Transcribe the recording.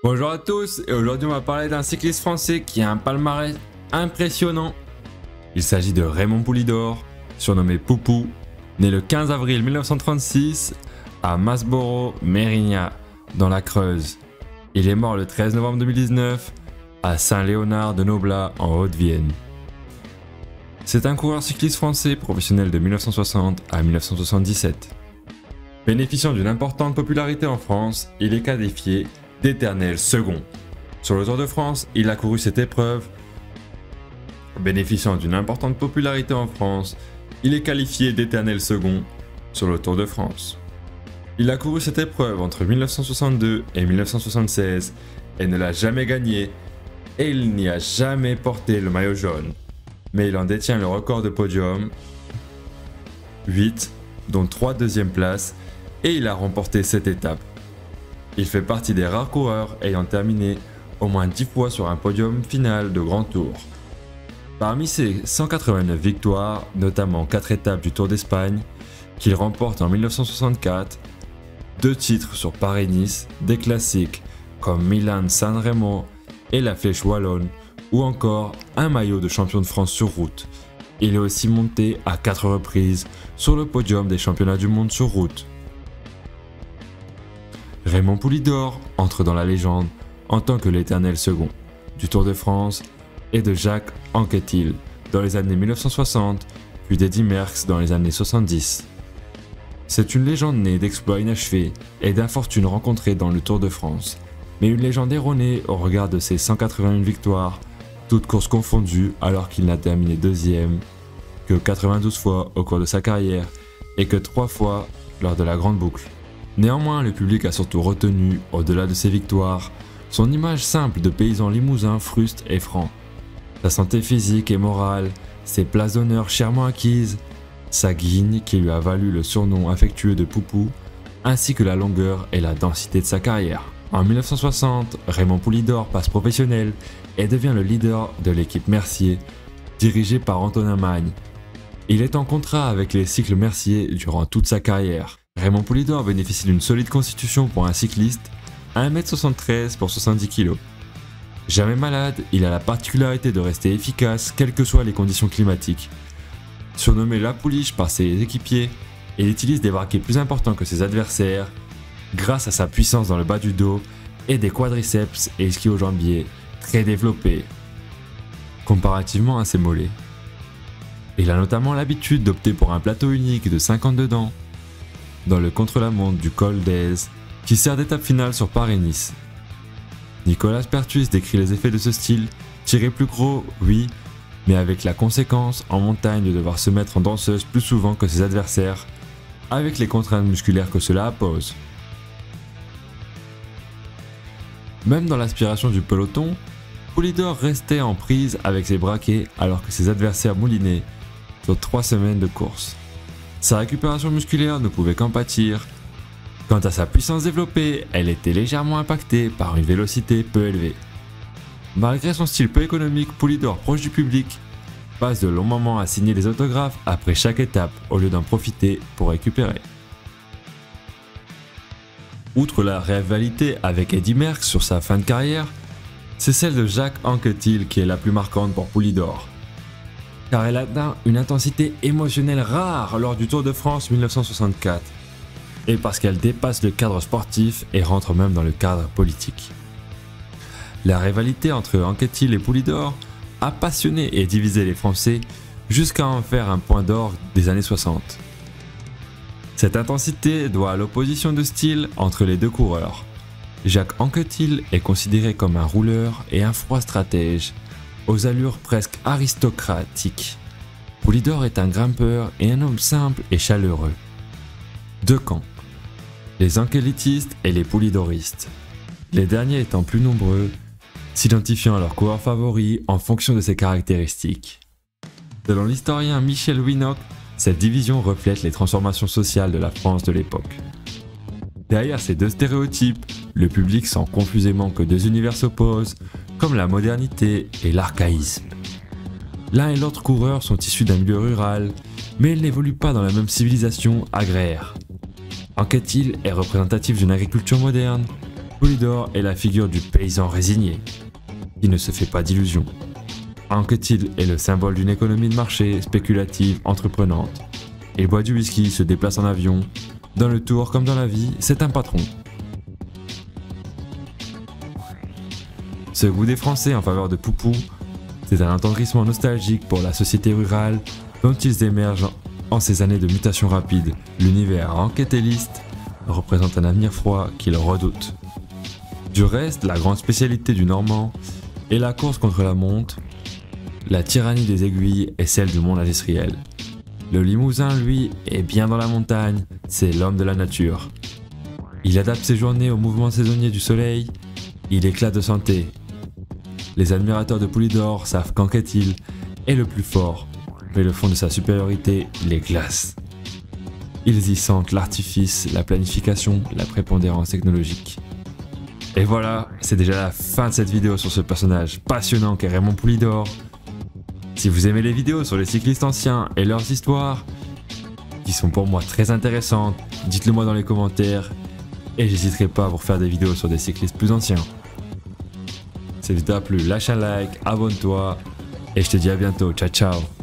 Bonjour à tous, et aujourd'hui on va parler d'un cycliste français qui a un palmarès impressionnant. Il s'agit de Raymond Poulidor, surnommé Poupou, né le 15 avril 1936 à Masborough-Mérignac, dans la Creuse. Il est mort le 13 novembre 2019 à Saint-Léonard-de-Noblat, en Haute-Vienne. C'est un coureur cycliste français professionnel de 1960 à 1977. Bénéficiant d'une importante popularité en France, il est qualifié d'éternel second. Sur le Tour de France, il a couru cette épreuve. Bénéficiant d'une importante popularité en France, il est qualifié d'éternel second sur le Tour de France. Il a couru cette épreuve entre 1962 et 1976 et ne l'a jamais gagnée, et il n'y a jamais porté le maillot jaune. Mais il en détient le record de podium, 8, dont 3 deuxièmes places, et il a remporté 7 étapes. Il fait partie des rares coureurs ayant terminé au moins 10 fois sur un podium final de Grand Tour. Parmi ses 189 victoires, notamment 4 étapes du Tour d'Espagne, qu'il remporte en 1964, 2 titres sur Paris-Nice, des classiques comme Milan-San Remo et la Flèche Wallonne, ou encore un maillot de champion de France sur route. Il est aussi monté à 4 reprises sur le podium des championnats du monde sur route. Raymond Poulidor entre dans la légende en tant que l'éternel second du Tour de France et de Jacques Anquetil dans les années 1960, puis d'Eddy Merckx dans les années 70. C'est une légende née d'exploits inachevés et d'infortunes rencontrées dans le Tour de France, mais une légende erronée au regard de ses 181 victoires, toutes courses confondues, alors qu'il n'a terminé deuxième que 92 fois au cours de sa carrière et que 3 fois lors de la Grande Boucle. Néanmoins, le public a surtout retenu, au-delà de ses victoires, son image simple de paysan limousin fruste et franc. Sa santé physique et morale, ses places d'honneur chèrement acquises, sa guigne qui lui a valu le surnom affectueux de Poupou, ainsi que la longueur et la densité de sa carrière. En 1960, Raymond Poulidor passe professionnel et devient le leader de l'équipe Mercier, dirigée par Antonin Magne. Il est en contrat avec les cycles Mercier durant toute sa carrière. Raymond Poulidor bénéficie d'une solide constitution pour un cycliste, 1m73 pour 70 kg. Jamais malade, il a la particularité de rester efficace quelles que soient les conditions climatiques. Surnommé la pouliche par ses équipiers, il utilise des braquets plus importants que ses adversaires grâce à sa puissance dans le bas du dos et des quadriceps et ischio-jambiers très développés, comparativement à ses mollets. Il a notamment l'habitude d'opter pour un plateau unique de 52 dents dans le contre-la-montre du col d'Aise qui sert d'étape finale sur Paris-Nice. Nicolas Pertus décrit les effets de ce style, tirer plus gros, oui, mais avec la conséquence en montagne de devoir se mettre en danseuse plus souvent que ses adversaires, avec les contraintes musculaires que cela impose. Même dans l'aspiration du peloton, Poulidor restait en prise avec ses braquets alors que ses adversaires moulinaient sur 3 semaines de course. Sa récupération musculaire ne pouvait qu'en pâtir. Quant à sa puissance développée, elle était légèrement impactée par une vélocité peu élevée. Malgré son style peu économique, Poulidor proche du public passe de longs moments à signer des autographes après chaque étape au lieu d'en profiter pour récupérer. Outre la rivalité avec Eddy Merckx sur sa fin de carrière, c'est celle de Jacques Anquetil qui est la plus marquante pour Poulidor, car elle atteint une intensité émotionnelle rare lors du Tour de France 1964, et parce qu'elle dépasse le cadre sportif et rentre même dans le cadre politique. La rivalité entre Anquetil et Poulidor a passionné et divisé les Français jusqu'à en faire un point d'orgue des années 60. Cette intensité doit à l'opposition de style entre les deux coureurs. Jacques Anquetil est considéré comme un rouleur et un froid stratège, aux allures presque aristocratiques. Poulidor est un grimpeur et un homme simple et chaleureux. Deux camps, les anquelitistes et les poulidoristes. Les derniers étant plus nombreux, s'identifiant à leur coureur favori en fonction de ses caractéristiques. Selon l'historien Michel Winnock, cette division reflète les transformations sociales de la France de l'époque. Derrière ces deux stéréotypes, le public sent confusément que deux univers s'opposent, comme la modernité et l'archaïsme. L'un et l'autre coureur sont issus d'un milieu rural, mais ils n'évoluent pas dans la même civilisation agraire. Anquetil est représentatif d'une agriculture moderne, Poulidor est la figure du paysan résigné, qui ne se fait pas d'illusions. Anquetil est le symbole d'une économie de marché spéculative entreprenante. Il boit du whisky, se déplace en avion. Dans le tour comme dans la vie, c'est un patron. Ce goût des Français en faveur de Poupou, c'est un attendrissement nostalgique pour la société rurale dont ils émergent en ces années de mutation rapide. L'univers anqueteliste représente un avenir froid qu'ils redoutent. Du reste, la grande spécialité du Normand est la course contre la montre. La tyrannie des aiguilles est celle du monde industriel. Le Limousin, lui, est bien dans la montagne, c'est l'homme de la nature. Il adapte ses journées au mouvement saisonnier du soleil, il éclate de santé. Les admirateurs de Poulidor savent qu'Anquetil est le plus fort, mais le fond de sa supériorité les glace. Ils y sentent l'artifice, la planification, la prépondérance technologique. Et voilà, c'est déjà la fin de cette vidéo sur ce personnage passionnant qu'est Raymond Poulidor. Si vous aimez les vidéos sur les cyclistes anciens et leurs histoires, qui sont pour moi très intéressantes, dites-le moi dans les commentaires et j'hésiterai pas à vous refaire des vidéos sur des cyclistes plus anciens. Si cette vidéo t'a plu, lâche un like, abonne-toi et je te dis à bientôt, ciao ciao.